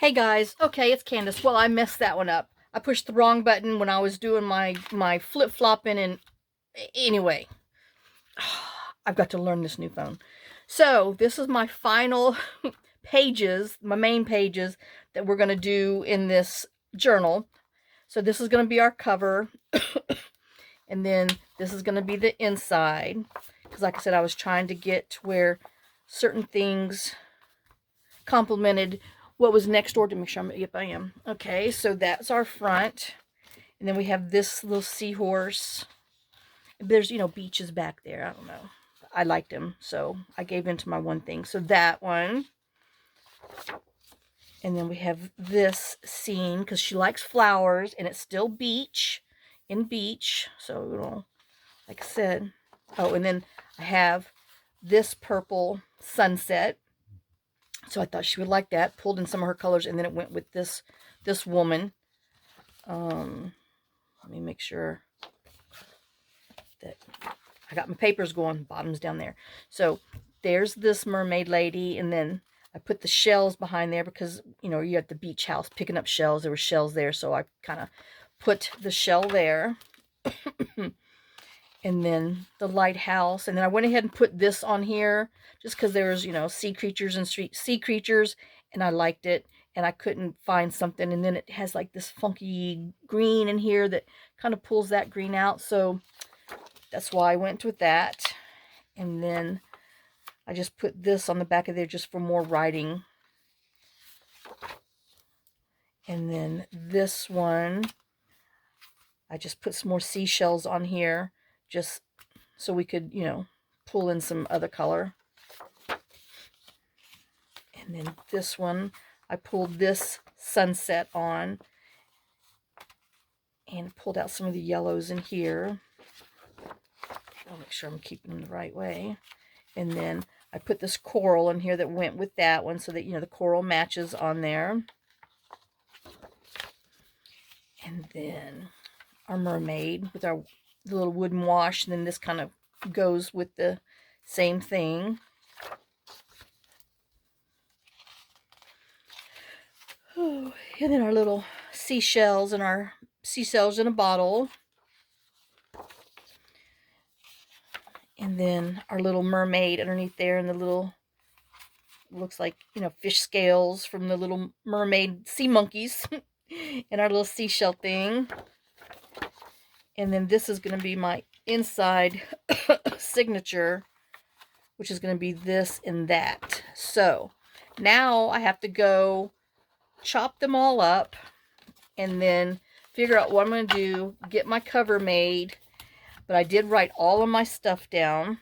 Hey guys, okay, it's Candace. Well, I messed that one up. I pushed the wrong button when I was doing my flip-flopping, and anyway, I've got to learn this new phone. So this is my final pages, my main pages that we're going to do in this journal. So this is going to be our cover, and then this is going to be the inside, because like I said, I was trying to get to where certain things complemented what was next door to make sure yep, I am. Okay, so that's our front. And then we have this little seahorse. There's, beaches back there. I don't know. I liked them, so I gave in to my one thing. So that one. And then we have this scene, because she likes flowers, and it's still beach. So, like I said. Oh, and then I have this purple sunset. So I thought she would like that. Pulled in some of her colors, and then it went with this woman. Let me make sure that I got my papers going. Bottom's down there. So there's this mermaid lady, and then I put the shells behind there because, you're at the beach house picking up shells. There were shells there, so I kind of put the shell there. And then the lighthouse. And then I went ahead and put this on here just because there was, sea creatures and sea creatures, and I liked it, and I couldn't find something. And then it has like this funky green in here that kind of pulls that green out. So that's why I went with that. And then I just put this on the back of there just for more writing. And then this one, I just put some more seashells on here, just so we could, pull in some other color. And then this one, I pulled this sunset on and pulled out some of the yellows in here. I'll make sure I'm keeping them the right way. And then I put this coral in here that went with that one so that, the coral matches on there. And then our mermaid with our little wooden wash, and then this kind of goes with the same thing. Oh, and then our little seashells and our seashells in a bottle. And then our little mermaid underneath there, and the little, looks like, fish scales from the little mermaid sea monkeys. And our little seashell thing. And then this is going to be my inside signature, which is going to be this and that. So now I have to go chop them all up and then figure out what I'm going to do, get my cover made. But I did write all of my stuff down,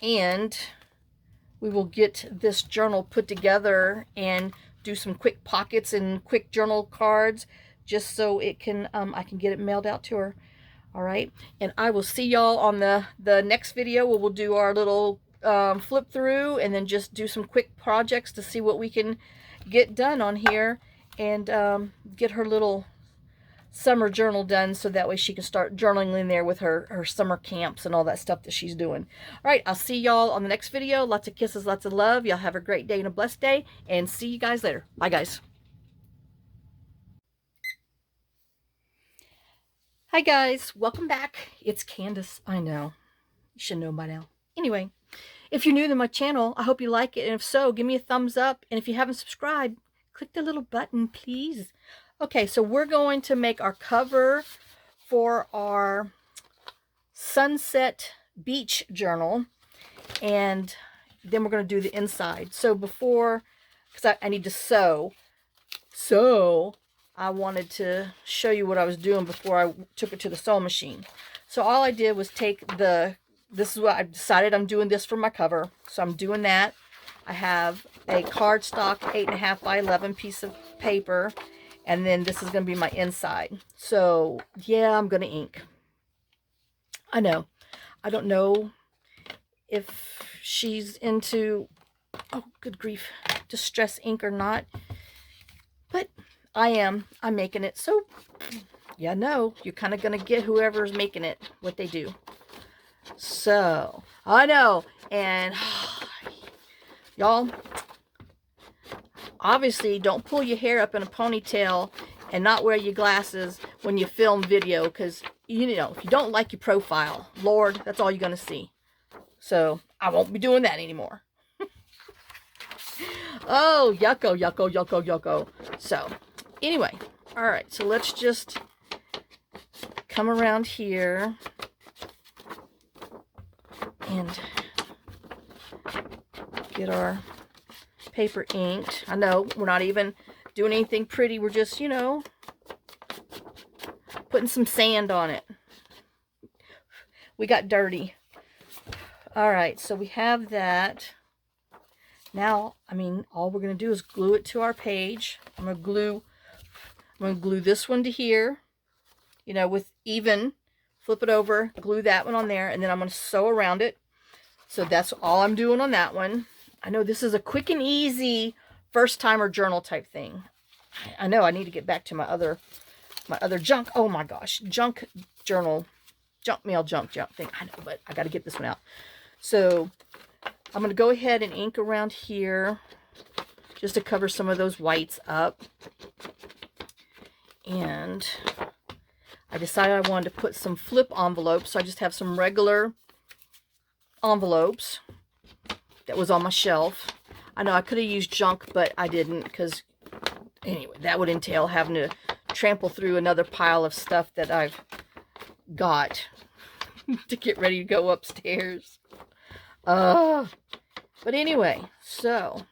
and we will get this journal put together and do some quick pockets and quick journal cards, just so it can I can get it mailed out to her. All right, and I will see y'all on the next video where we'll do our little flip through, and then just do some quick projects to see what we can get done on here, and get her little summer journal done, so that way she can start journaling in there with her summer camps and all that stuff that she's doing. All right, I'll see y'all on the next video. Lots of kisses, lots of love. Y'all have a great day and a blessed day, and see you guys later. Bye, guys. Hi guys, welcome back. It's Candace. I know, you should know by now. Anyway, if you're new to my channel, I hope you like it, and if so, give me a thumbs up, and if you haven't subscribed, click the little button, please. Okay, so we're going to make our cover for our sunset beach journal, and then we're going to do the inside. So before, because I need to sew, so I wanted to show you what I was doing before I took it to the sewing machine. So all I did was take this is what I decided I'm doing this for my cover. So I'm doing that. I have a cardstock 8.5 by 11 piece of paper, and then this is going to be my inside. So yeah, I'm going to ink. I know. I don't know if she's into, oh good grief, distress ink or not, but I am. I'm making it. So, yeah, no, you're kind of going to get whoever's making it, what they do. So, I know. And, y'all, obviously don't pull your hair up in a ponytail and not wear your glasses when you film video, because, you know, if you don't like your profile, Lord, that's all you're going to see. So I won't be doing that anymore. Oh, yucko, yucko, yucko, yucko. So anyway, all right, so let's just come around here and get our paper inked. I know we're not even doing anything pretty. We're just, you know, putting some sand on it. We got dirty. All right, so we have that. Now, I mean, all we're going to do is glue it to our page. I'm going to glue this one to here, you know, with even, flip it over, glue that one on there, and then I'm going to sew around it. So that's all I'm doing on that one. I know this is a quick and easy first timer journal type thing. I know I need to get back to my other junk. Oh my gosh, junk journal, junk mail, junk thing. I know, but I got to get this one out. So I'm going to go ahead and ink around here just to cover some of those whites up. And I decided I wanted to put some flip envelopes, so I just have some regular envelopes that was on my shelf. I know I could have used junk, but I didn't, because anyway, that would entail having to trample through another pile of stuff that I've got to get ready to go upstairs. But anyway, so,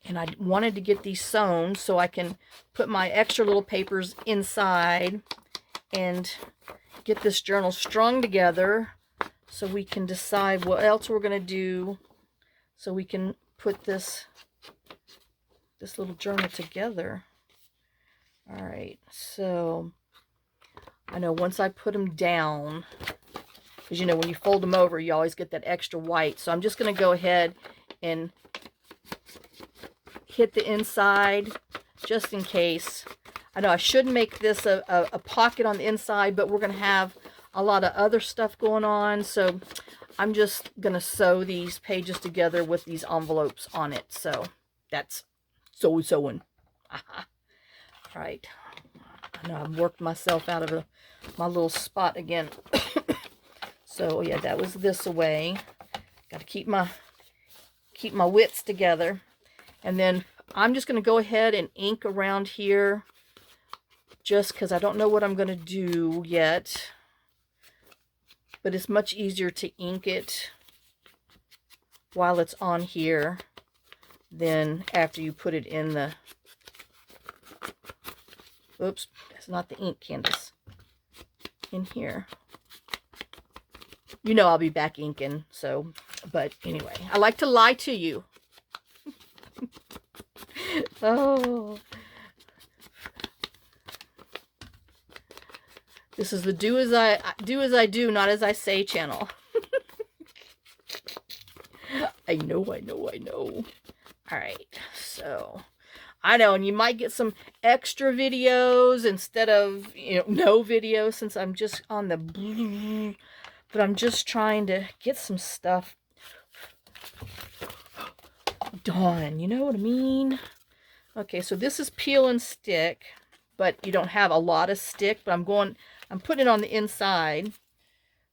and I wanted to get these sewn so I can put my extra little papers inside and get this journal strung together so we can decide what else we're going to do, so we can put this little journal together. All right, so I know once I put them down, because, you know, when you fold them over, you always get that extra white. So I'm just going to go ahead and hit the inside just in case. I know I should make this a pocket on the inside, but we're going to have a lot of other stuff going on. So I'm just going to sew these pages together with these envelopes on it. So that's sewing. All right. I know I've worked myself out of my little spot again. So yeah, that was this away. Got to keep my wits together. And then I'm just going to go ahead and ink around here, just because I don't know what I'm going to do yet. But it's much easier to ink it while it's on here than after you put it in the... Oops, that's not the ink, Candace. In here. You know I'll be back inking, so, but anyway, I like to lie to you. Oh. This is the do as I do, not as I say channel. I know. All right, so I know, and you might get some extra videos instead of, you know, no videos, since I'm just on the... But I'm just trying to get some stuff done. You know what I mean? Okay, so this is peel and stick, but you don't have a lot of stick, but I'm putting it on the inside.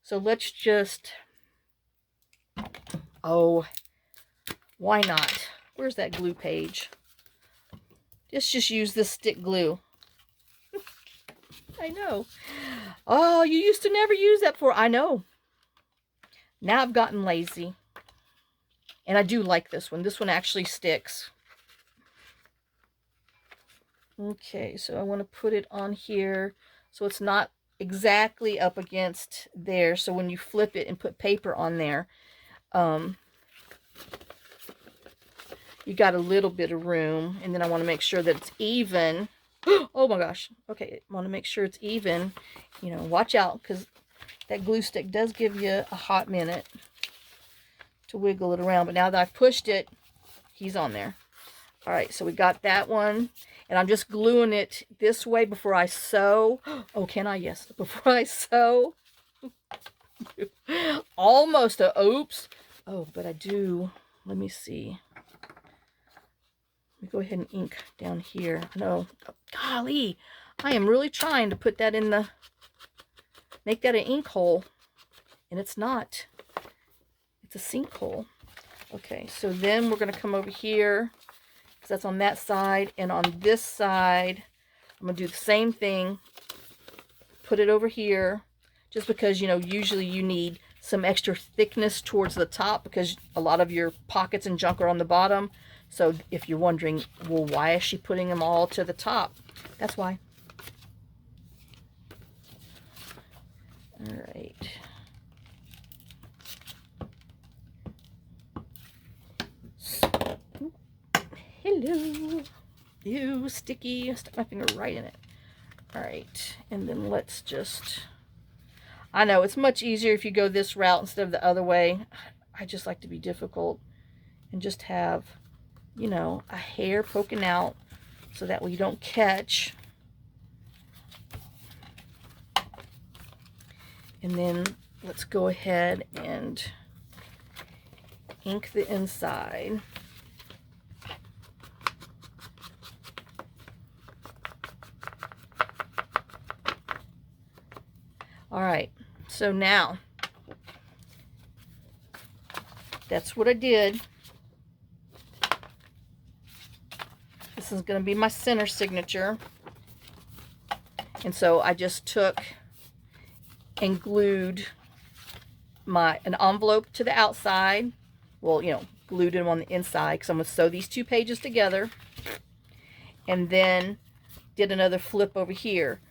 So let's just, oh, why not? Where's that glue page? Let's just use this stick glue. I know. Oh, you used to never use that before. I know. Now I've gotten lazy. And I do like this one. This one actually sticks. Okay, so I want to put it on here so it's not exactly up against there. So when you flip it and put paper on there, you got a little bit of room. And then I want to make sure that it's even. Oh my gosh. Okay, I want to make sure it's even. You know, watch out, because that glue stick does give you a hot minute to wiggle it around. But now that I've pushed it, he's on there. All right, so we got that one. And I'm just gluing it this way before I sew. Oh, can I? Yes. Before I sew. Almost a oops. Oh, but I do. let me see. Let me go ahead and ink down here. No, golly, I am really trying to put that in the, make that an ink hole, and it's not. It's a sinkhole. Okay, so then we're going to come over here, because that's on that side, and on this side, I'm going to do the same thing. Put it over here, just because, you know, usually you need some extra thickness towards the top, because a lot of your pockets and junk are on the bottom. So if you're wondering, well, why is she putting them all to the top? That's why. All right. Hello. Ew, sticky. I stuck my finger right in it. All right. And then let's just, I know it's much easier if you go this route instead of the other way. I just like to be difficult and just have, you know, a hair poking out so that way you don't catch. And then let's go ahead and ink the inside. All right, so now that's what I did. This is going to be my center signature. And so I just took and glued an envelope to the outside. Well, you know, glued them on the inside, because I'm going to sew these two pages together. And then did another flip over here.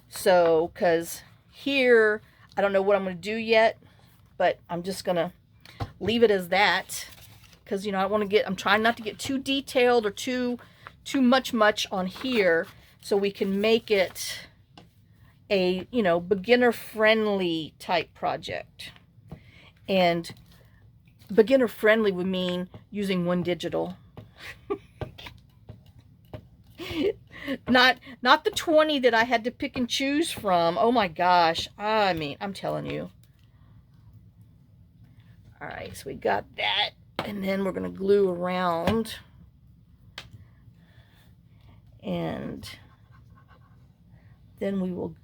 So, because here, I don't know what I'm going to do yet, but I'm just going to leave it as that, because, you know, I want to get, I'm trying not to get too detailed or too much on here, so we can make it a, you know, beginner friendly type project. And beginner friendly would mean using one digital. Not the 20 that I had to pick and choose from. Oh my gosh. I mean, I'm telling you. All right, so we got that. And then we're going to glue around. And then we will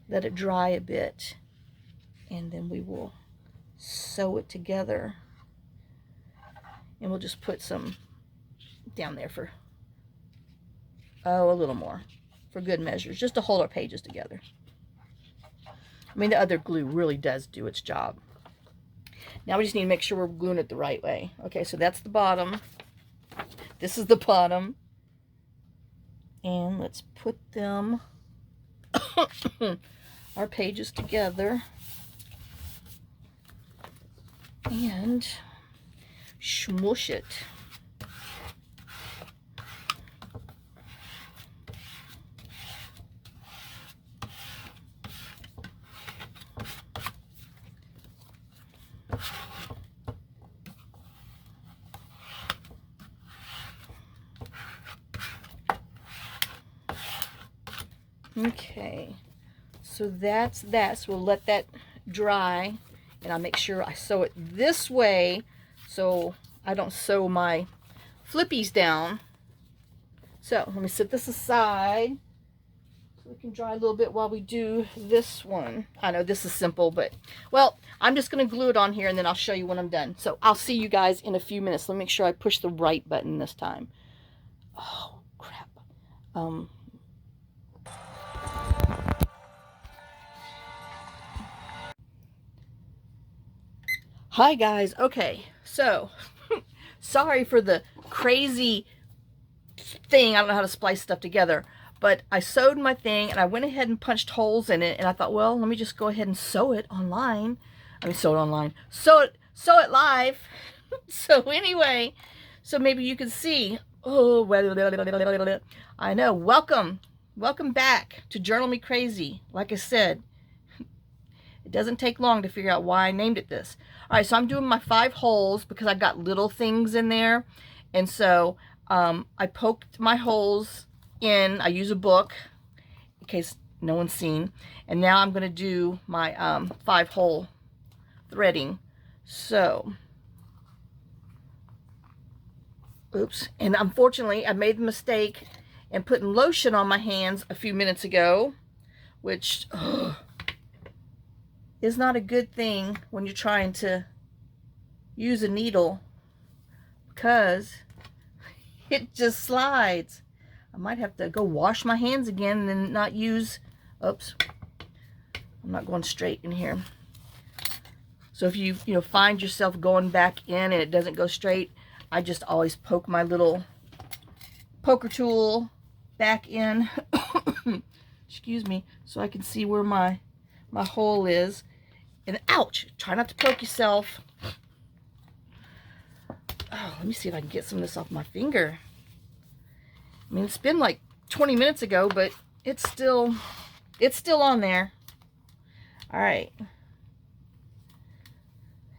let it dry a bit. And then we will sew it together. And we'll just put some down there for, oh, a little more for good measures, just to hold our pages together. I mean, the other glue really does do its job. Now we just need to make sure we're gluing it the right way. Okay, so that's the bottom. This is the bottom. And let's put them, our pages together. And smush it. Okay, so that's that. So we'll let that dry, and I'll make sure I sew it this way so I don't sew my flippies down. So let me set this aside so we can dry a little bit while we do this one. I know this is simple, but, well, I'm just going to glue it on here, and then I'll show you when I'm done. So I'll see you guys in a few minutes. Let me make sure I push the right button this time. Oh, crap. Hi guys. Okay, so sorry for the crazy thing. I don't know how to splice stuff together, but I sewed my thing and I went ahead and punched holes in it, and I thought, well, let me just go ahead and sew it online. I mean, sew it online. Sew it live. So anyway, so maybe you can see. Oh, I know. Welcome back to Journal Me Crazy. Like I said, it doesn't take long to figure out why I named it this. All right, so I'm doing my 5 holes because I got little things in there. And so I poked my holes in. I use a book in case no one's seen. And now I'm going to do my 5-hole threading. So Oops. And unfortunately, I made the mistake and putting lotion on my hands a few minutes ago, which is not a good thing when you're trying to use a needle, because it just slides. I might have to go wash my hands again and then not use, oops, I'm not going straight in here. So if you find yourself going back in and it doesn't go straight, I just always poke my little poker tool back in, excuse me, so I can see where my hole is. And ouch, try not to poke yourself. Oh, let me see if I can get some of this off my finger. I mean, it's been like 20 minutes ago, but it's still on there. All right.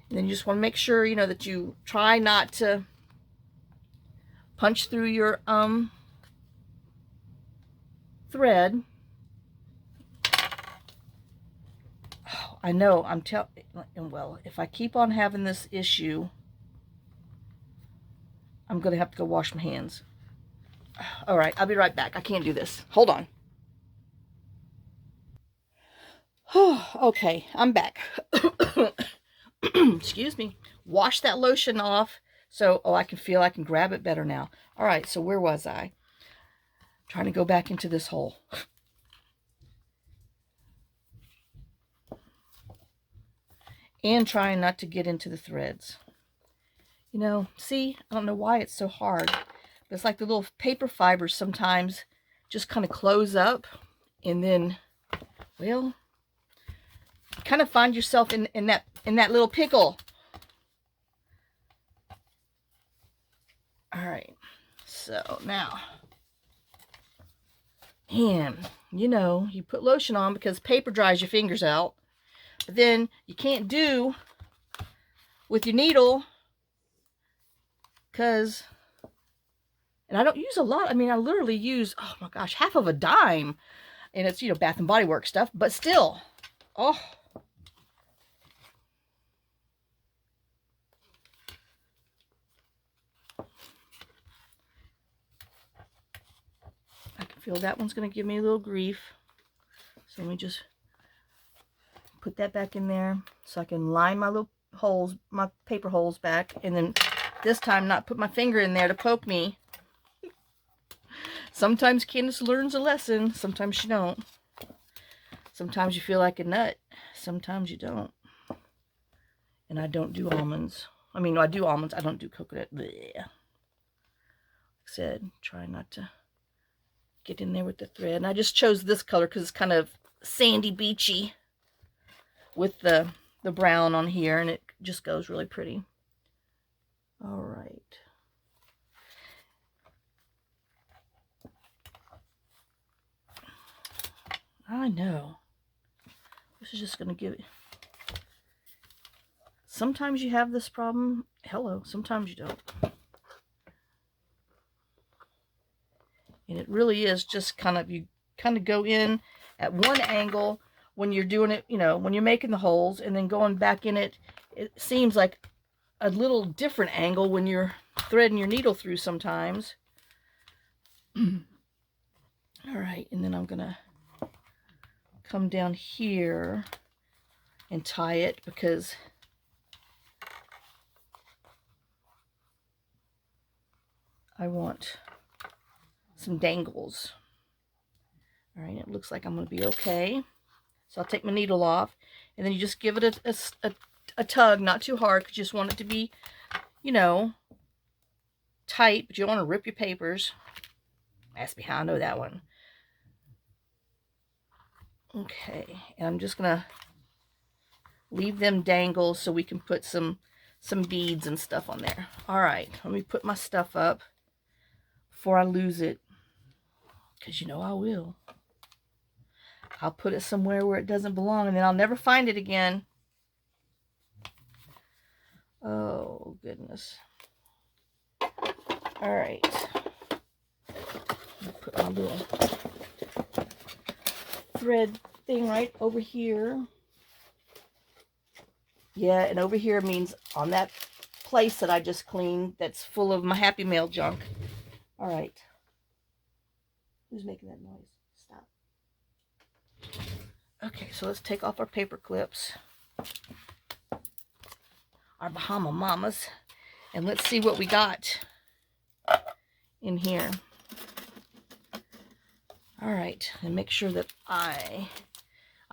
And then you just want to make sure, that you try not to punch through your thread. Oh, I know, well, if I keep on having this issue, I'm going to have to go wash my hands. All right, I'll be right back. I can't do this. Hold on. Okay, I'm back. Excuse me. Wash that lotion off so I can feel I can grab it better now. All right, so where was I? Trying to go back into this hole. And trying not to get into the threads. See, I don't know why it's so hard. But it's like the little paper fibers sometimes just kind of close up, and then, well, you kind of find yourself in that little pickle. All right, so now, man, you put lotion on because paper dries your fingers out, but then you can't do with your needle because, and I don't use a lot. I mean, I literally use, oh my gosh, half of a dime, and it's, Bath and Body Works stuff, but still, oh. I can feel that one's going to give me a little grief. So let me just put that back in there so I can line my little holes, my paper holes back, and then this time not put my finger in there to poke me. Sometimes Candace learns a lesson, sometimes she don't. Sometimes you feel like a nut, sometimes you don't. And I don't do almonds. I mean, no, I do almonds, I don't do coconut. Blech. Like I said, try not to get in there with the thread. And I just chose this color because it's kind of sandy beachy with the brown on here, and it just goes really pretty. All right. I know. This is just going to give it. Sometimes you have this problem. Hello. Sometimes you don't. And it really is just you kind of go in at one angle when you're doing it, when you're making the holes, and then going back in it, it seems like a little different angle when you're threading your needle through sometimes. All right, and then I'm going to come down here and tie it because I want some dangles. All right, it looks like I'm going to be okay. So I'll take my needle off, and then you just give it a tug, not too hard, because you just want it to be, tight, but you don't want to rip your papers. Ask me how I know that one. Okay, and I'm just going to leave them dangle so we can put some beads and stuff on there. All right, let me put my stuff up before I lose it, because I will. I'll put it somewhere where it doesn't belong, and then I'll never find it again. Oh, goodness. All right. I'll put my little thread thing right over here. Yeah, and over here means on that place that I just cleaned that's full of my Happy Mail junk. All right. Who's making that noise? Stop. Okay, so let's take off our paper clips. Our Bahama Mamas. And let's see what we got in here. All right, and make sure that I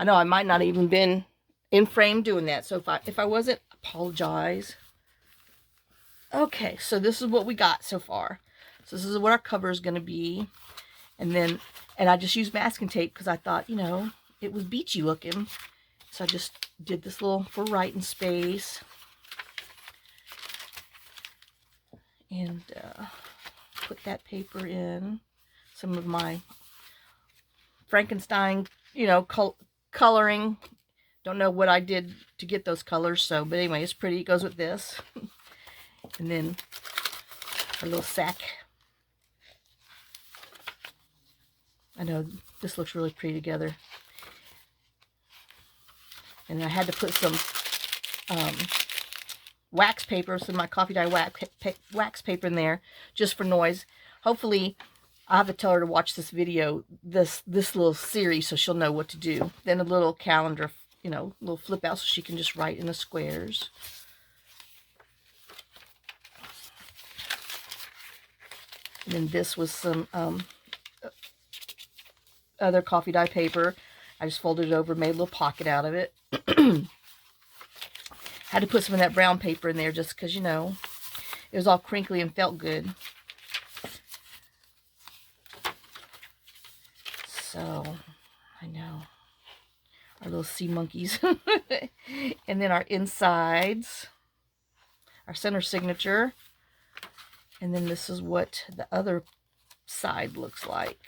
know I might not even been in frame doing that. So if I wasn't, apologize. Okay, so this is what we got so far. So this is what our cover is going to be. And I just used masking tape because I thought, you know, it was beachy looking. So I just did this little for writing space. And put that paper in. Some of my Frankenstein, you know, coloring. Don't know what I did to get those colors, so, but anyway, it's pretty. It goes with this. And then a little sack. I know this looks really pretty together. And I had to put some wax paper, some of my coffee dye wax paper in there, just for noise. Hopefully, I have to tell her to watch this video, this little series, so she'll know what to do. Then a little calendar, you know, little flip out, so she can just write in the squares. And then this was some other coffee dye paper. I just folded it over, made a little pocket out of it. Had to put some of that brown paper in there just because, you know, it was all crinkly and felt good. So, I know. Our little sea monkeys. And then our insides. Our center signature. And then this is what the other side looks like.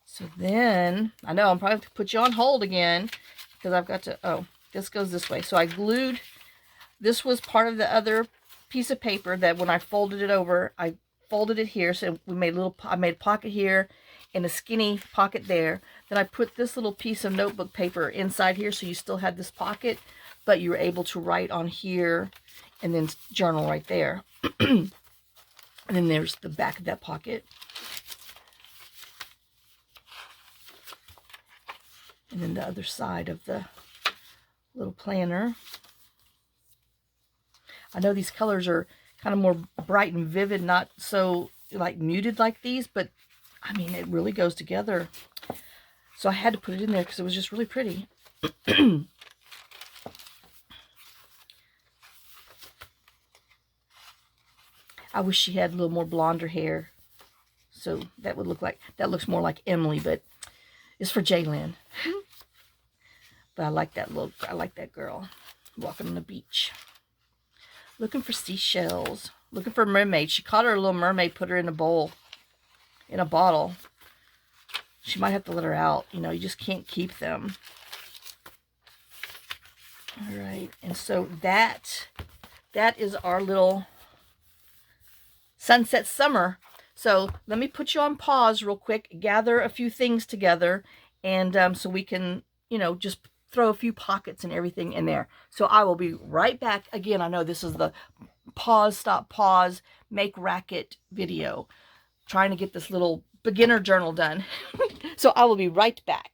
So then, I know I'm probably going to put you on hold again because I've got to, oh, this goes this way. So I glued, this was part of the other piece of paper that when I folded it over, I folded it here. So we made I made a pocket here and a skinny pocket there. Then I put this little piece of notebook paper inside here so you still had this pocket, but you were able to write on here and then journal right there. And then there's the back of that pocket. And then the other side of the little planner. I know these colors are kind of more bright and vivid, not so like muted like these, but I mean, it really goes together. So I had to put it in there because it was just really pretty. I wish she had a little more blonder hair. So that would look like, that looks more like Emily, but it's for Jaylyn. But I like that look. I like that girl walking on the beach. Looking for seashells. Looking for a mermaid. She caught her a little mermaid, put her in a bowl, in a bottle. She might have to let her out. You know, you just can't keep them. All right. And so that is our little sunset summer. So let me put you on pause real quick, gather a few things together, and so we can, you know, just throw a few pockets and everything in there. So I will be right back. Again, I know this is the pause, stop, pause, make racket video. Trying to get this little beginner journal done. So I will be right back.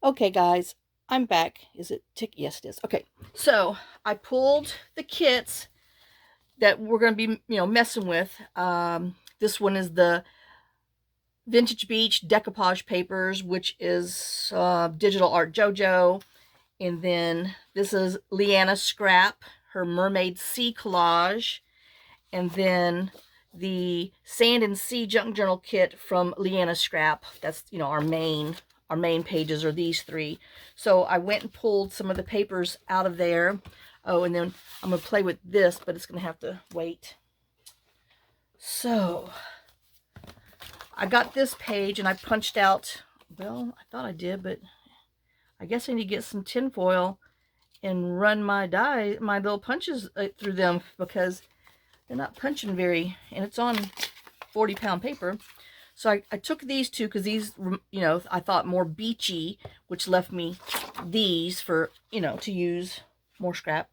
Okay, guys, I'm back. Is it tick? Yes, it is. Okay, so I pulled the kits that we're going to be, you know, messing with. This one is the Vintage Beach Decoupage papers, which is DigitalArtJoJo. And then this is LianaScrap, her Mermaid Sea Collage. And then the Sand and Sea Junk Journal Kit from LianaScrap. That's, you know, our main pages are these three. So I went and pulled some of the papers out of there. Oh, and then I'm going to play with this, but it's going to have to wait. So I got this page and I punched out, well, I thought I did, but I guess I need to get some tin foil and run my little punches through them because they're not punching very, and it's on 40-pound paper. So I took these two because these, you know, I thought more beachy, which left me these for, you know, to use more scrap.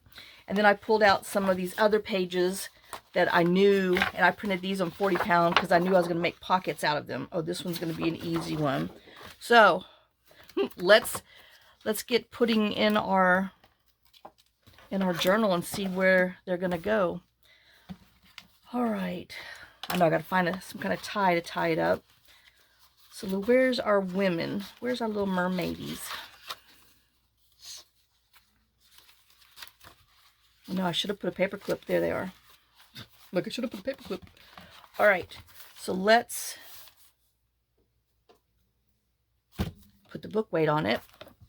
And then I pulled out some of these other pages that I knew, and I printed these on 40 pound because I knew I was going to make pockets out of them. Oh, this one's going to be an easy one. So let's get putting in our journal and see where they're going to go. All right. I know I got to find some kind of tie to tie it up. So where's our women? Where's our little mermaidies? No, I should have put a paper clip. There they are. Look, I should have put a paper clip. All right. So let's put the book weight on it.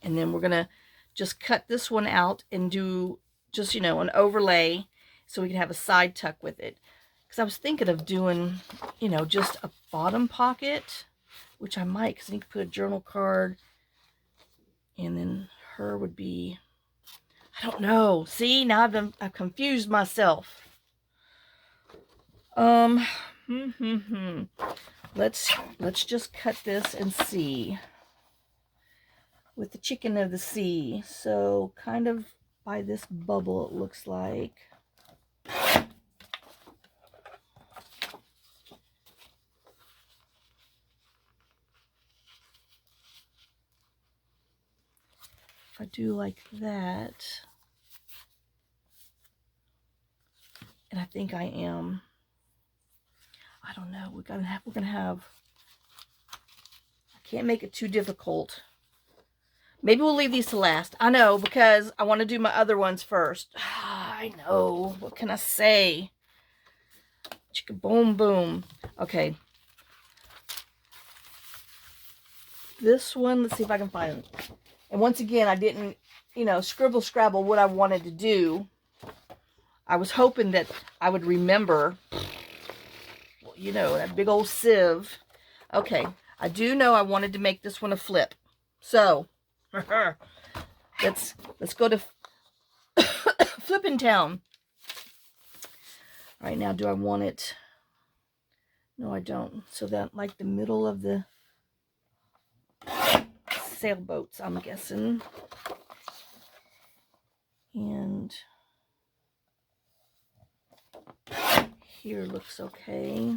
And then we're going to just cut this one out and do just, you know, an overlay so we can have a side tuck with it. Because I was thinking of doing, you know, just a bottom pocket, which I might, because I need to put a journal card. And then her would be, I don't know. See, now I've confused myself. Let's just cut this and see. With the chicken of the sea. So kind of by this bubble, it looks like. If I do like that, and I think I am, I don't know, we're gonna have, I can't make it too difficult. Maybe we'll leave these to last. I know, because I want to do my other ones first. I know, what can I say? Chicka boom boom. Okay. This one, let's see if I can find it. And once again, I didn't, you know, scribble scrabble what I wanted to do. I was hoping that I would remember, you know, that big old sieve. Okay, I do know I wanted to make this one a flip. So, let's go to Flippin' Town. All right, now do I want it? No, I don't. So that, like the middle of the sailboats, I'm guessing. And here looks okay.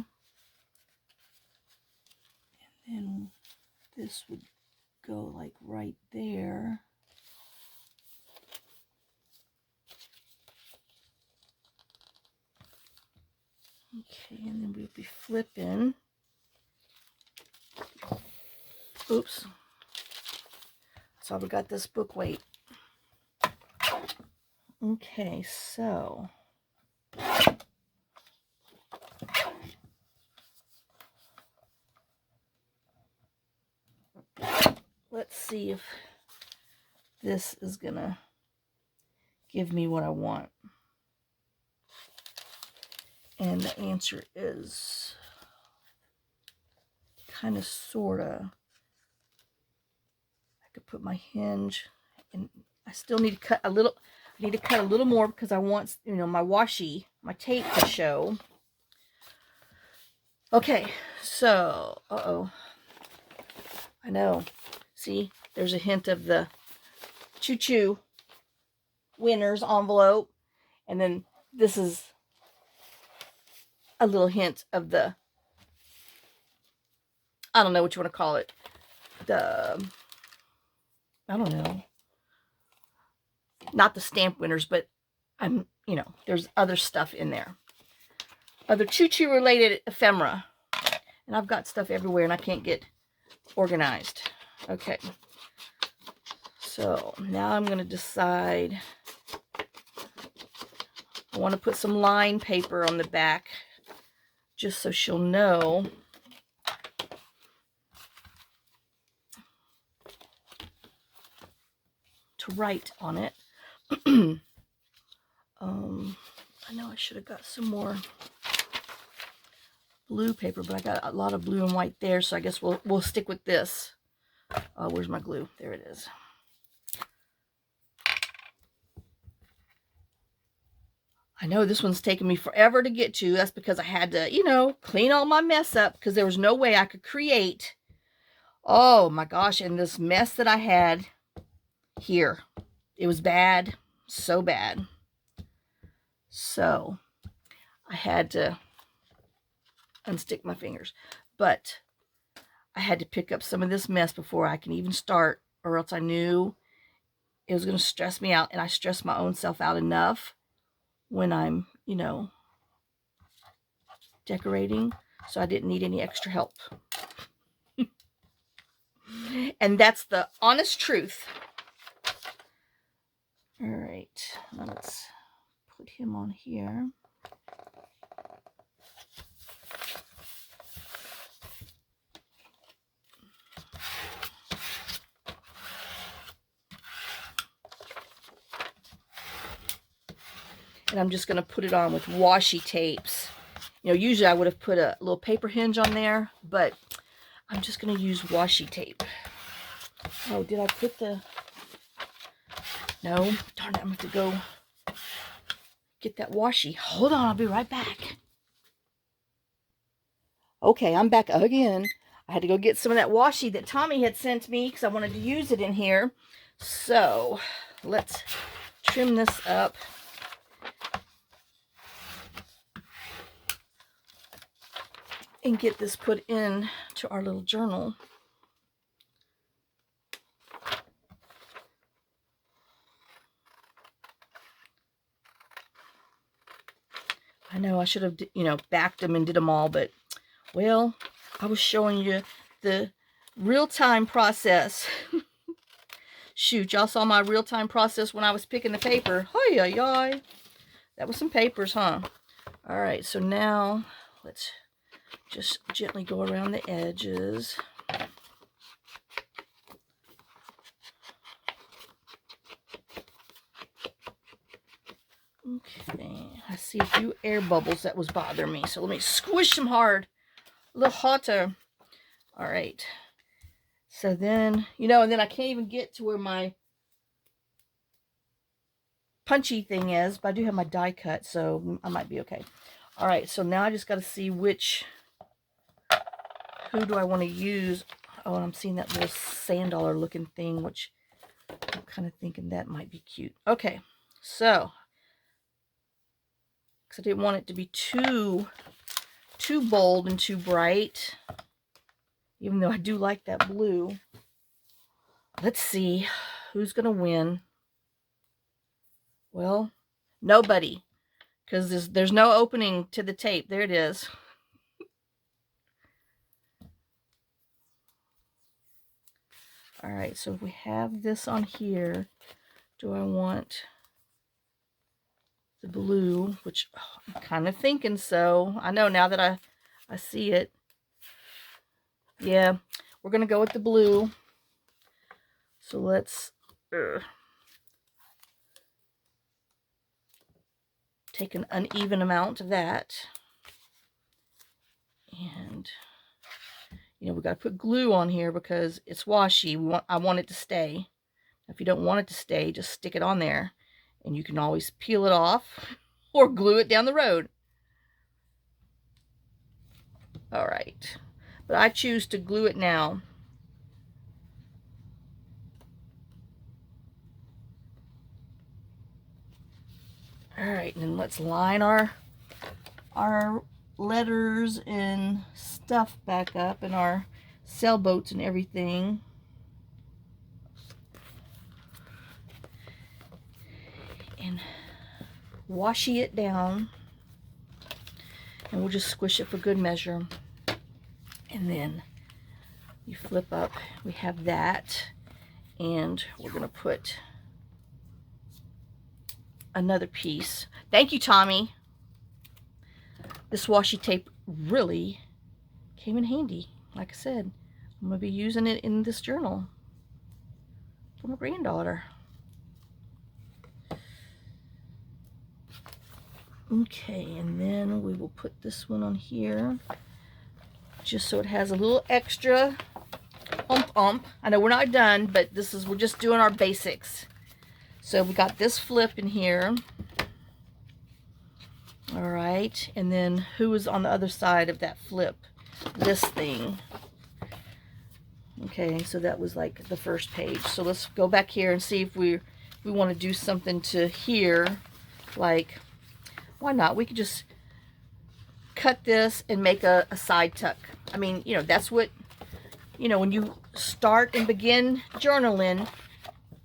And then this would go like right there. Okay, and then we'll be flipping. Oops. So we got this book weight. Okay, so let's see if this is gonna give me what I want. And the answer is kind of, sorta. I could put my hinge, and I still need to cut a little. I need to cut a little more because I want, you know, my washi, my tape to show. Okay, so, I know. See, there's a hint of the choo-choo winners envelope, and then this is a little hint of the, I don't know what you want to call it, the, I don't know, not the stamp winners, but you know, there's other stuff in there, other choo-choo related ephemera, and I've got stuff everywhere and I can't get organized. Okay, so now I'm going to decide. I want to put some line paper on the back just so she'll know. To write on it. I know I should have got some more blue paper, but I got a lot of blue and white there, so I guess we'll stick with this. Where's my glue? There it is. I know this one's taken me forever to get to. That's because I had to, you know, clean all my mess up because there was no way I could create. Oh my gosh, and this mess that I had here, it was bad, so bad. So I had to unstick my fingers, but I had to pick up some of this mess before I can even start, or else I knew it was going to stress me out, and I stress my own self out enough when I'm, you know, decorating, so I didn't need any extra help. And that's the honest truth. All right, now let's put him on here. And I'm just going to put it on with washi tapes. You know, usually I would have put a little paper hinge on there, but I'm just going to use washi tape. Oh, did I put the... No, darn it, I'm going to have to go get that washi. Hold on, I'll be right back. Okay, I'm back again. I had to go get some of that washi that Tommy had sent me because I wanted to use it in here. So, let's trim this up. And get this put in to our little journal. I know I should have, you know, backed them and did them all, but, well, I was showing you the real-time process. Shoot, y'all saw my real-time process when I was picking the paper. Hi-yi-yi. That was some papers, huh? All right, so now let's just gently go around the edges. Okay, I see a few air bubbles that was bothering me, so let me squish them hard, a little hotter. All right, so then, you know, and then I can't even get to where my punchy thing is, but I do have my die cut, so I might be okay. All right, so now I just got to see who do I want to use. Oh, and I'm seeing that little sand dollar looking thing, which I'm kind of thinking that might be cute. Okay, so because I didn't want it to be too bold and too bright, even though I do like that blue. Let's see who's gonna win. Well, nobody, because there's no opening to the tape. There it is. All right, so if we have this on here, do I want the blue, which I'm kind of thinking so. I know now that I see it. Yeah, we're going to go with the blue. So let's take an uneven amount of that. And, you know, we got to put glue on here because it's washi. I want it to stay. If you don't want it to stay, just stick it on there. And you can always peel it off or glue it down the road. All right. But I choose to glue it now. All right, and then let's line our letters and stuff back up, and our sailboats and everything. And washi it down. And we'll just squish it for good measure. And then you flip up. We have that. And we're going to put another piece. Thank you, Tommy. This washi tape really came in handy. Like I said, I'm going to be using it in this journal for my granddaughter. Okay, and then we will put this one on here just so it has a little extra ump. I know we're not done, but we're just doing our basics. So we got this flip in here. right, and then who is on the other side of that flip? This thing. Okay, so that was like the first page. So let's go back here and see if we want to do something to here. Like, why not? We could just cut this and make a side tuck. I mean, you know, that's what, you know, when you start and begin journaling,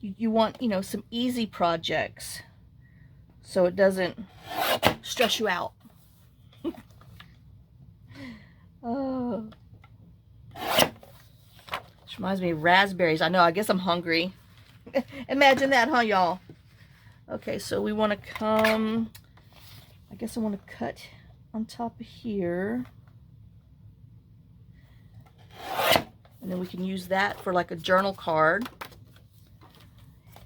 you want, you know, some easy projects so it doesn't stress you out. Oh, this reminds me of raspberries. I know, I guess I'm hungry. Imagine that, huh, y'all? Okay, so we want to come, I guess I want to cut on top of here. And then we can use that for like a journal card.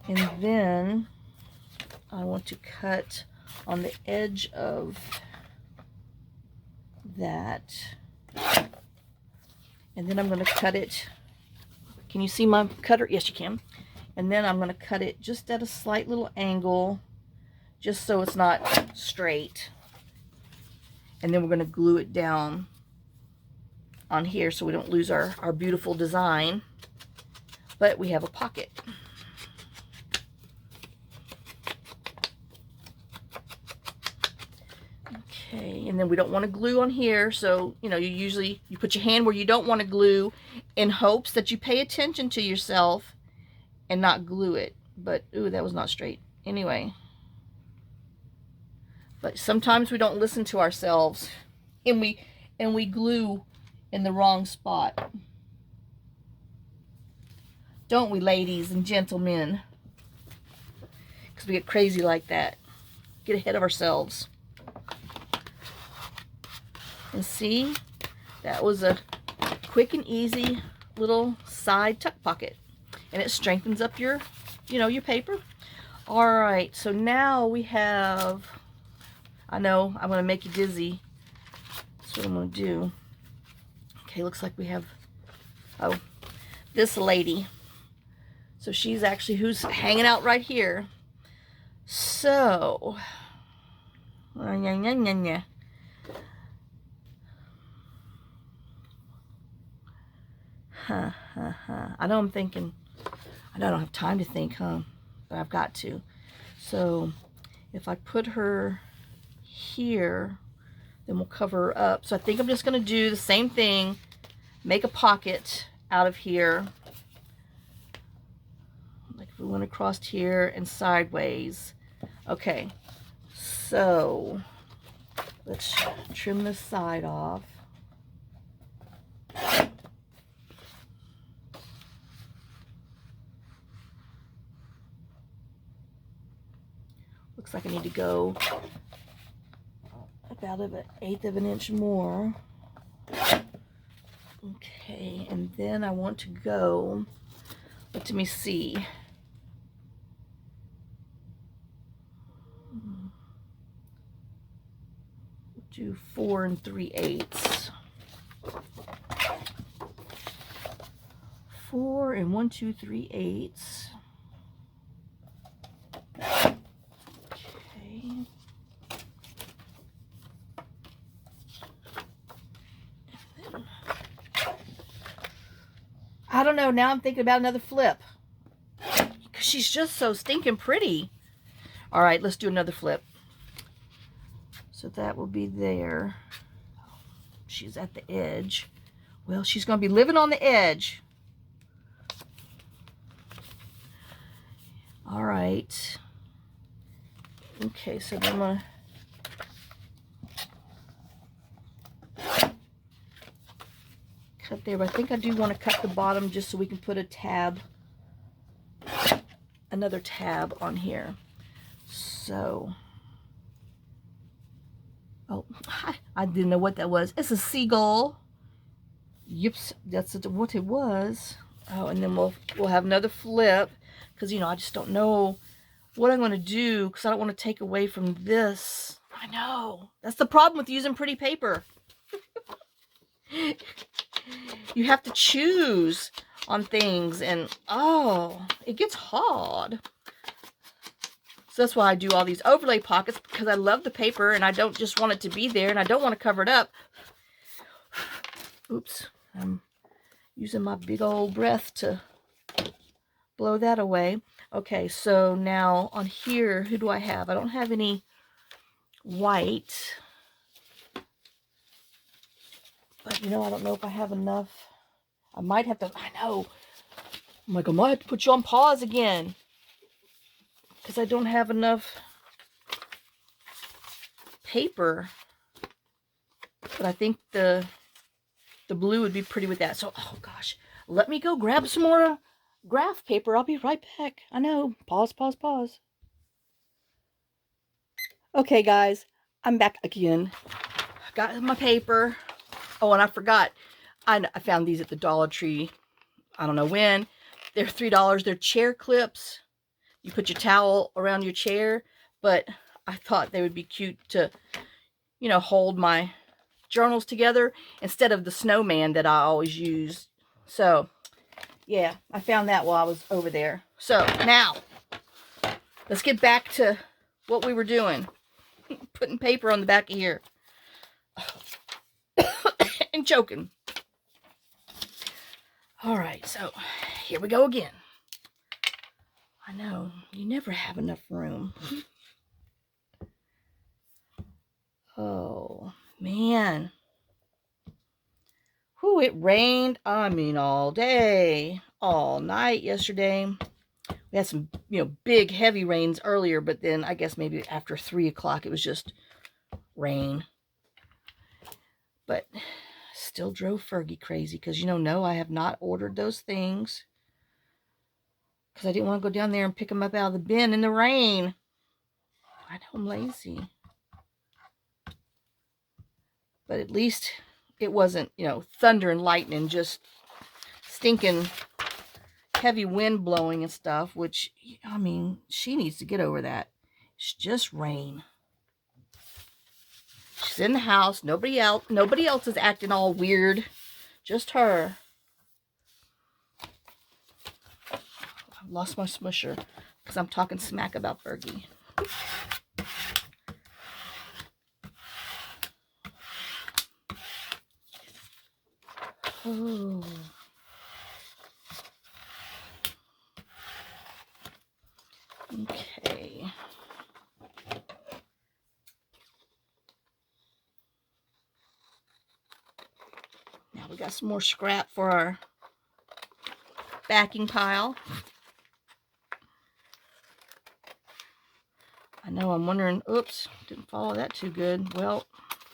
And then I want to cut on the edge of that. And then I'm going to cut it. Can you see my cutter? Yes, you can. And then I'm going to cut it just at a slight little angle, just so it's not straight. And then we're going to glue it down on here so we don't lose our beautiful design. But we have a pocket. Okay, and then we don't want to glue on here, so you know, you put your hand where you don't want to glue in hopes that you pay attention to yourself and not glue it. But ooh, that was not straight. Anyway, but sometimes we don't listen to ourselves and we glue in the wrong spot. Don't we, ladies and gentlemen? Because we get crazy like that. Get ahead of ourselves. And see, that was a quick and easy little side tuck pocket. And it strengthens up your, you know, your paper. All right, so now we have, I know, I'm going to make you dizzy. That's what I'm going to do. Okay, looks like we have, oh, this lady. So she's actually who's hanging out right here. So, I know I'm thinking, I don't have time to think, huh? But I've got to. So if I put her here, then we'll cover her up. So I think I'm just going to do the same thing, make a pocket out of here. Like if we went across here and sideways. Okay, so let's trim this side off. Looks like I need to go about an 1/8 of an inch more. Okay, and then I want to go, let me see. Do 4 3/8. 4 1 2 3/8. I don't know, now I'm thinking about another flip. Because she's just so stinking pretty. All right, let's do another flip. So that will be there. She's at the edge. Well, she's going to be living on the edge. All right. Okay, so then I'm going to cut there, but I think I do want to cut the bottom just so we can put a tab, another tab on here. So, oh, I didn't know what that was. It's a seagull. Yips, that's what it was. Oh, and then we'll have another flip because, you know, I just don't know what I'm going to do because I don't want to take away from this. I know. That's the problem with using pretty paper. You have to choose on things and, oh, it gets hard. So that's why I do all these overlay pockets, because I love the paper and I don't just want it to be there and I don't want to cover it up. Oops, I'm using my big old breath to blow that away. Okay, so now on here, who do I have? I don't have any white. But you know, I don't know if I have enough. I might have to, I know. I'm like, I might have to put you on pause again, because I don't have enough paper. But I think the blue would be pretty with that. So, oh gosh, let me go grab some more graph paper. I'll be right back. I know. Pause, pause, pause. Okay, guys, I'm back again. Got my paper. Oh, and I forgot. I found these at the Dollar Tree. I don't know when. They're $3. They're chair clips. You put your towel around your chair. But I thought they would be cute to, you know, hold my journals together instead of the snowman that I always use. So, yeah, I found that while I was over there. So, now, let's get back to what we were doing. Putting paper on the back of here. And choking. Alright, so here we go again. I know, you never have enough room. Oh, man. Whew, it rained, I mean, all day, all night yesterday. We had some, you know, big, heavy rains earlier, but then I guess maybe after 3 o'clock it was just rain. But still drove Fergie crazy because, you know, no, I have not ordered those things because I didn't want to go down there and pick them up out of the bin in the rain. I know I'm lazy. But at least it wasn't, you know, thunder and lightning, just stinking heavy wind blowing and stuff, which, I mean, she needs to get over that. It's just rain. She's in the house. Nobody else is acting all weird. Just her. I've lost my smusher because I'm talking smack about Fergie. Oh. Okay. Now we got some more scrap for our backing pile. I know, I'm wondering, oops, didn't follow that too good. Well,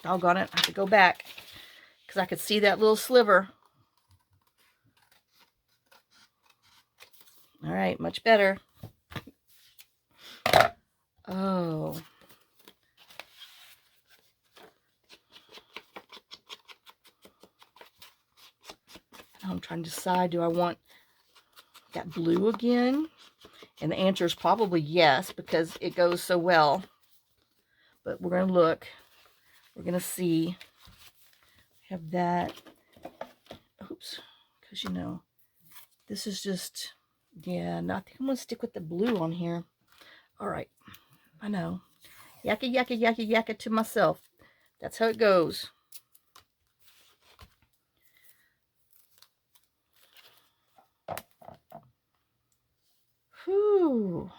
doggone it, I have to go back because I could see that little sliver. All right, much better. Oh. Now I'm trying to decide, do I want that blue again? And the answer is probably yes, because it goes so well. But we're going to look. We're going to see. Have that. Oops. Because, you know, this is just, yeah, no, I think I'm going to stick with the blue on here. All right. I know. Yakka, yakka, yakka, yakka to myself. That's how it goes. Whew.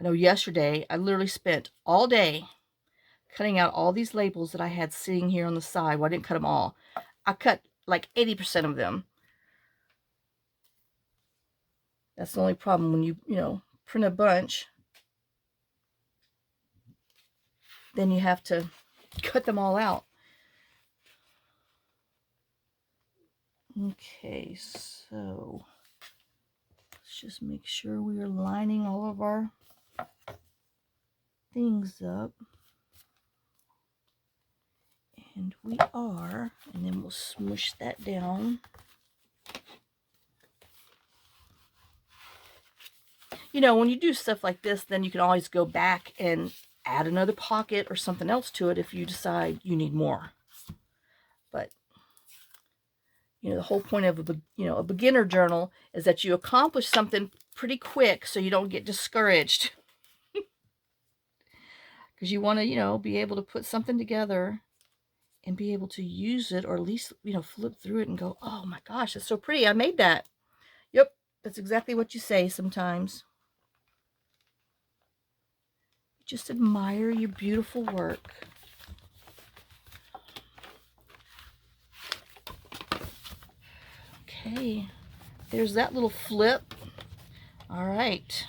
I know yesterday I literally spent all day cutting out all these labels that I had sitting here on the side. Well, I didn't cut them all. I cut like 80% of them. That's the only problem when you know, print a bunch. Then you have to cut them all out. Okay, so let's just make sure we are lining all of our things up. And we are, and then we'll smush that down. You know, when you do stuff like this, then you can always go back and add another pocket or something else to it if you decide you need more. But, you know, the whole point of a beginner journal is that you accomplish something pretty quick so you don't get discouraged. Because you want to, you know, be able to put something together and be able to use it, or at least, you know, flip through it and go, oh my gosh, that's so pretty. I made that. Yep, that's exactly what you say sometimes. Just admire your beautiful work. Okay, there's that little flip. All right,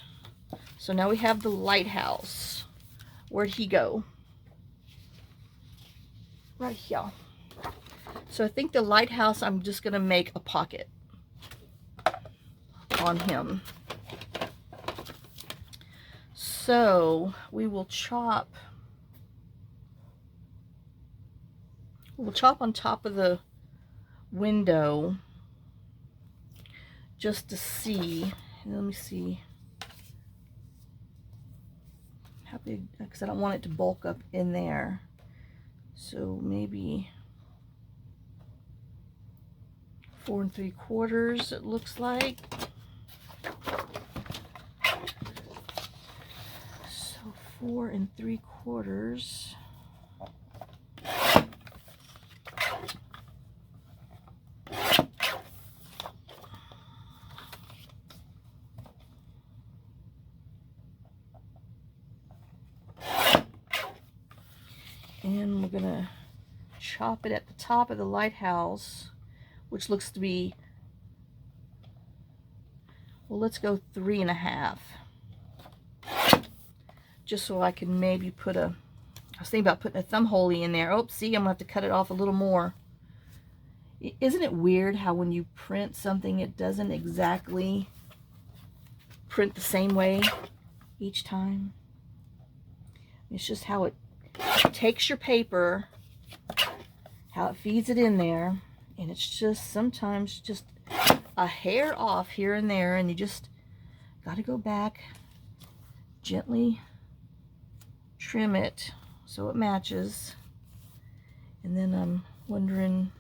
so now we have the lighthouse. Where'd he go? Right here. So I think the lighthouse, I'm just gonna make a pocket on him. So we will chop. We'll chop on top of the window just to see. Let me see how big, because I don't want it to bulk up in there. So maybe 4 3/4, it looks like. So 4 3/4. And we're gonna chop it at the top of the lighthouse, which looks to be, well, let's go 3 1/2. Just so I can maybe put a, I was thinking about putting a thumb hole in there. Oh, see, I'm gonna have to cut it off a little more. Isn't it weird how when you print something, it doesn't exactly print the same way each time? It's just how it takes your paper, how it feeds it in there, and it's just sometimes just a hair off here and there, and you just got to go back, gently trim it so it matches. And then I'm wondering,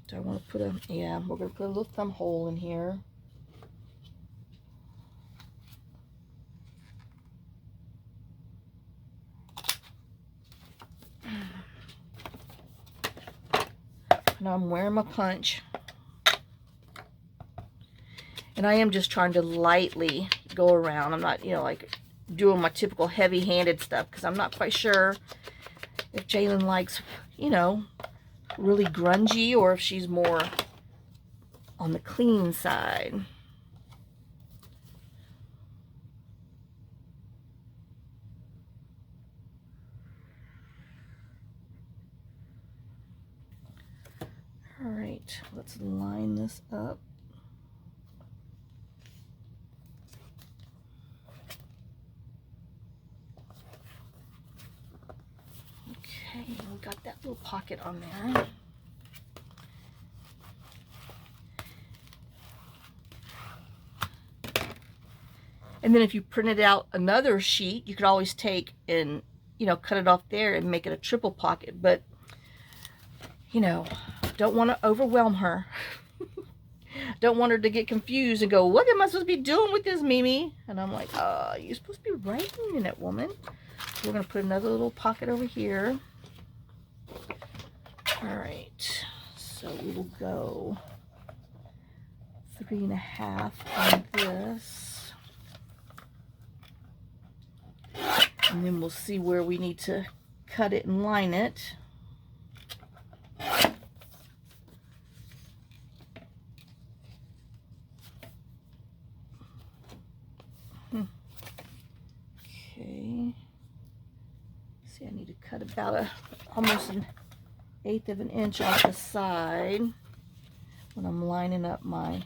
do I want to put a, yeah, we're going to put a little thumb hole in here. Now I'm wearing my punch. And I am just trying to lightly go around. I'm not, you know, like doing my typical heavy-handed stuff, because I'm not quite sure if Jalen likes, you know, really grungy, or if she's more on the clean side. All right, let's line this up. Okay, we got that little pocket on there. And then if you printed out another sheet, you could always take and, you know, cut it off there and make it a triple pocket. But, you know, don't want to overwhelm her. Don't want her to get confused and go, what am I supposed to be doing with this, Mimi? And I'm like, you're supposed to be writing in it, woman. We're going to put another little pocket over here. All right, so we will go 3 1/2 on this. And then we'll see where we need to cut it and line it. Okay. See, I need to cut about almost an 1/8 of an inch off the side when I'm lining up my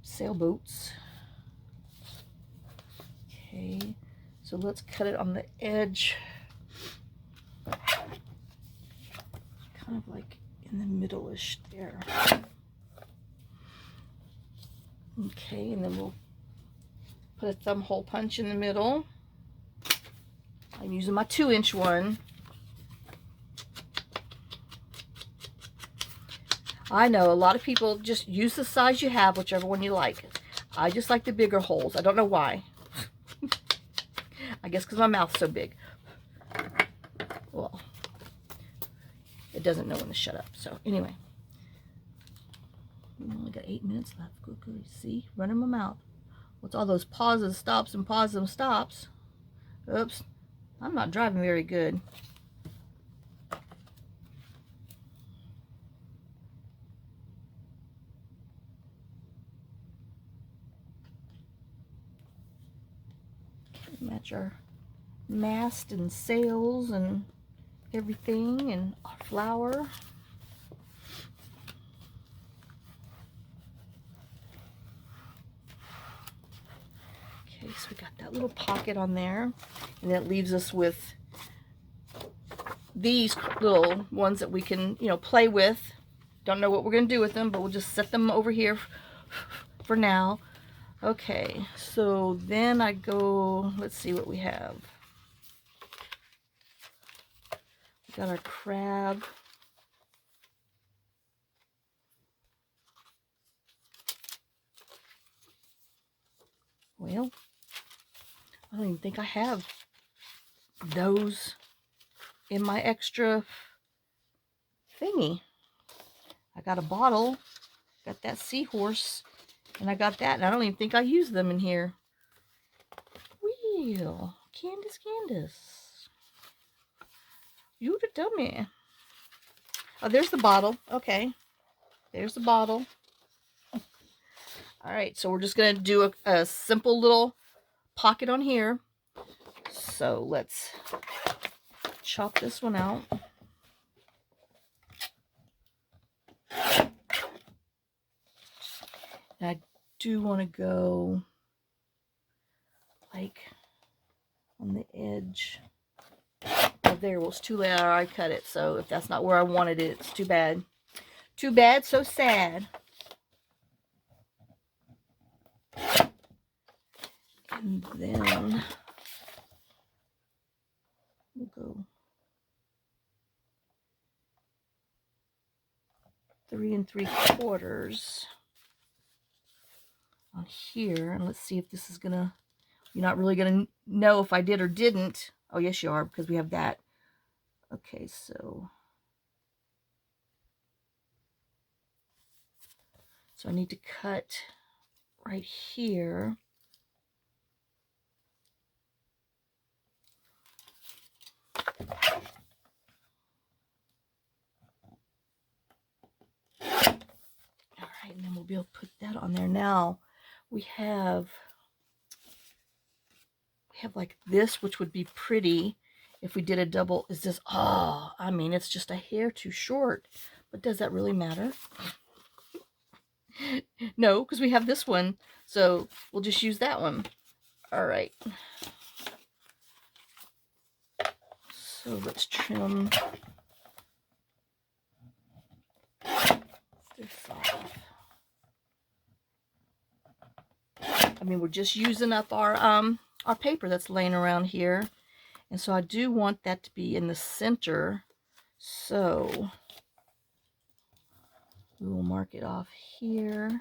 sailboats. Okay, so let's cut it on the edge, kind of like in the middle-ish there. Okay, and then we'll put a thumb hole punch in the middle. I'm using my 2-inch one. I know a lot of people just use the size you have, whichever one you like. I just like the bigger holes. I don't know why. I guess because my mouth's so big. Well, it doesn't know when to shut up. So anyway, we only got 8 minutes left. Good, good. See, running my mouth. What's all those pauses, stops, and pauses and stops? Oops, I'm not driving very good. Match our mast and sails and everything, and our flower. Okay, so we got that little pocket on there, and that leaves us with these little ones that we can, you know, play with. Don't know what we're going to do with them, but we'll just set them over here for now. Okay, so then I go, let's see what we have. We got our crab. Well, I don't even think I have those in my extra thingy. I got a bottle, got that seahorse, and I got that, and I don't even think I used them in here. Well, Candace. You the dummy. Oh, there's the bottle. Okay. There's the bottle. Alright, so we're just going to do a simple little pocket on here. So let's chop this one out. And I do want to go like on the edge. Oh, there, well, it's too late. I already cut it. So if that's not where I wanted it, it's too bad. Too bad, so sad. And then we'll go 3 3/4 on here, and let's see if this is gonna, you're not really gonna know if I did or didn't. Oh yes you are, because we have that. Okay, so I need to cut right here. Alright, and then we'll be able to put that on there. Now we have like this, which would be pretty if we did a double. Is this, oh, I mean, it's just a hair too short, but does that really matter? No, because we have this one, so we'll just use that one. All right, so let's trim this off. I mean, we're just using up our paper that's laying around here, and so I do want that to be in the center, so we will mark it off here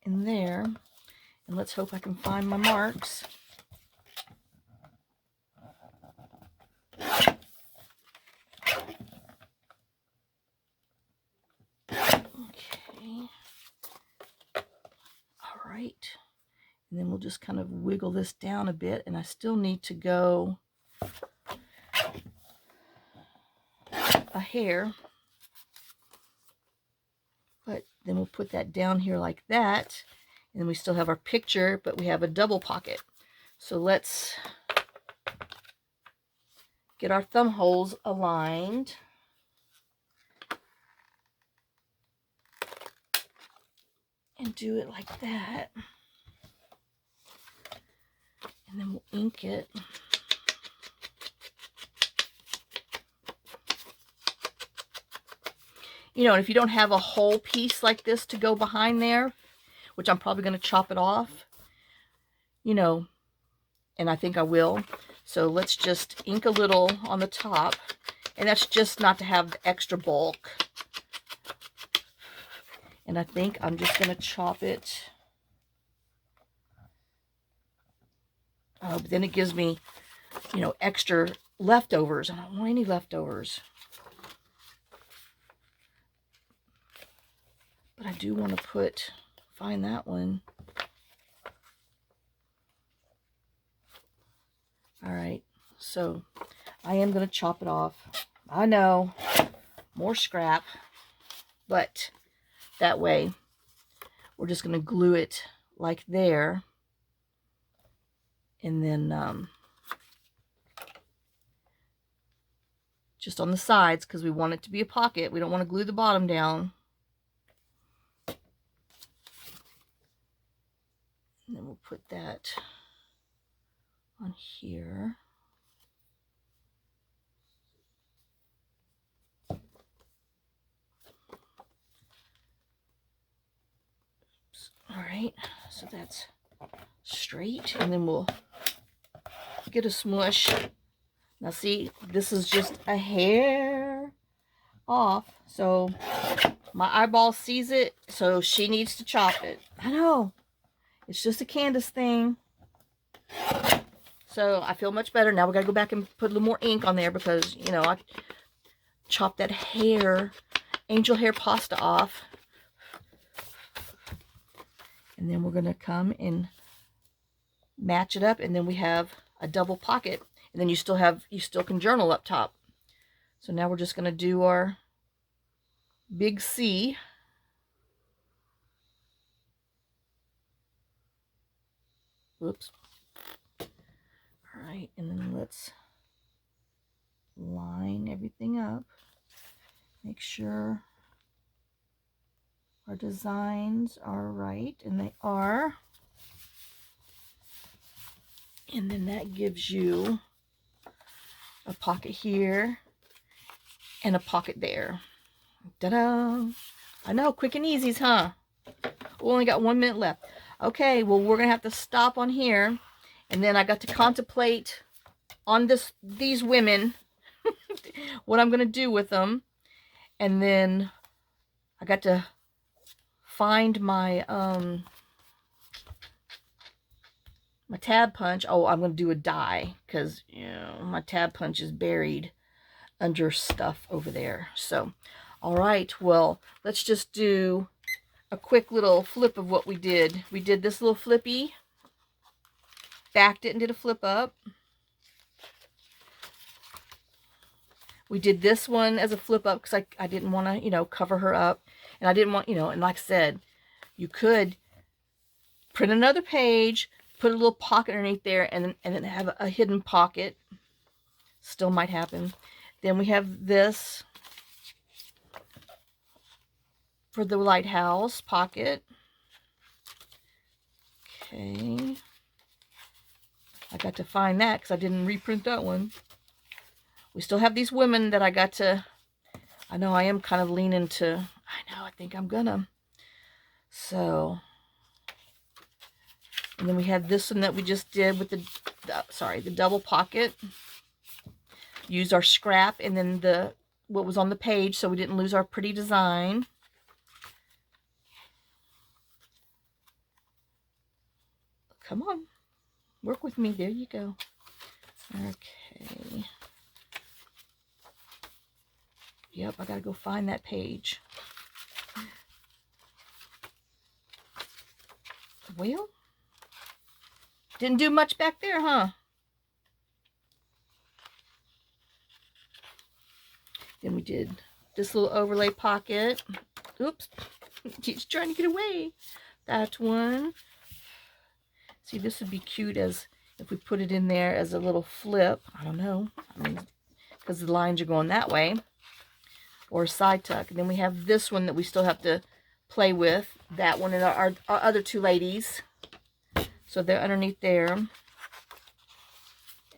and there, and let's hope I can find my marks. Okay, all right, and then we'll just kind of wiggle this down a bit, and I still need to go a hair, but then we'll put that down here like that, and then we still have our picture, but we have a double pocket. So let's get our thumb holes aligned. And do it like that. And then we'll ink it. You know, and if you don't have a whole piece like this to go behind there, which I'm probably going to chop it off, you know, and I think I will. So let's just ink a little on the top. And that's just not to have the extra bulk. And I think I'm just going to chop it. But then it gives me, you know, extra leftovers. I don't want any leftovers. But I do want to find that one. All right, so I am going to chop it off. I know, more scrap, but that way we're just going to glue it like there. And then just on the sides, because we want it to be a pocket. We don't want to glue the bottom down. And then we'll put that on here. Oops. All right, so that's straight, and then we'll get a smush. Now see, this is just a hair off, so my eyeball sees it, so she needs to chop it. I know, it's just a Candace thing. So I feel much better. Now we gotta go back and put a little more ink on there because, you know, I chopped that hair, angel hair pasta off. And then we're gonna come and match it up, and then we have a double pocket, and then you still can journal up top. So now we're just gonna do our big C. Whoops. All right, and then let's line everything up. Make sure our designs are right, and they are. And then that gives you a pocket here and a pocket there. Ta-da! I know, quick and easies, huh? We only got 1 minute left. Okay, well, we're gonna have to stop on here, and then I got to contemplate on these women, what I'm gonna do with them, and then I got to find my my tab punch. Oh, I'm gonna do a die because, you know, my tab punch is buried under stuff over there. So, all right, well, let's just do a quick little flip of what we did. We did this little flippy, backed it and did a flip up. We did this one as a flip up because I didn't want to, you know, cover her up. And I didn't want, you know, and like I said, you could print another page, put a little pocket underneath there, and then have a hidden pocket. Still might happen. Then we have this for the lighthouse pocket. Okay. I got to find that because I didn't reprint that one. We still have these women that I got to, I know I am kind of leaning to, I think I'm gonna. So, and then we have this one that we just did with the double pocket. Use our scrap and then what was on the page so we didn't lose our pretty design. Come on, work with me. There you go. Okay. Yep, I gotta go find that page. Well, didn't do much back there, huh? Then we did this little overlay pocket. Oops, she's trying to get away. That one. See, this would be cute as if we put it in there as a little flip. I don't know. I mean, because the lines are going that way. Or a side tuck. And then we have this one that we still have to play with. That one and our other two ladies. So they're underneath there.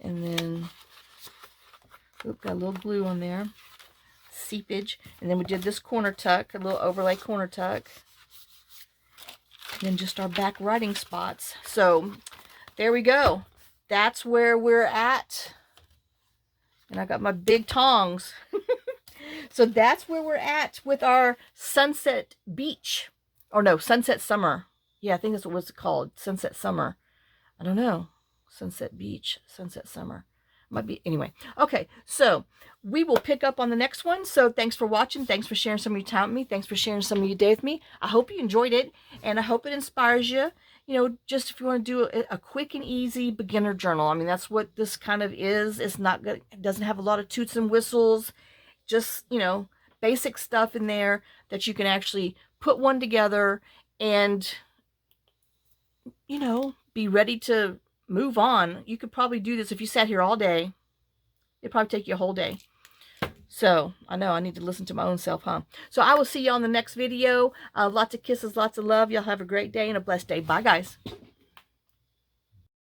And then, oop, got a little glue on there. Seepage. And then we did this corner tuck, a little overlay corner tuck. And then just our back writing spots. So there we go. That's where we're at. And I got my big tongs. So that's where we're at with our Sunset Beach. Or no, Sunset Summer. Yeah, I think that's what it was called. Sunset Summer. I don't know. Sunset Beach, Sunset Summer. Might be, anyway. Okay, so we will pick up on the next one. So thanks for watching. Thanks for sharing some of your time with me. Thanks for sharing some of your day with me. I hope you enjoyed it, and I hope it inspires you. You know, just if you want to do a quick and easy beginner journal. I mean, that's what this kind of is. It's not good. It doesn't have a lot of toots and whistles. Just, you know, basic stuff in there that you can actually put one together and, you know, be ready to move on. You could probably do this if you sat here all day. It'd probably take you a whole day. So I know I need to listen to my own self, huh? So I will see you on the next video. Lots of kisses, lots of love. Y'all have a great day and a blessed day. Bye, guys.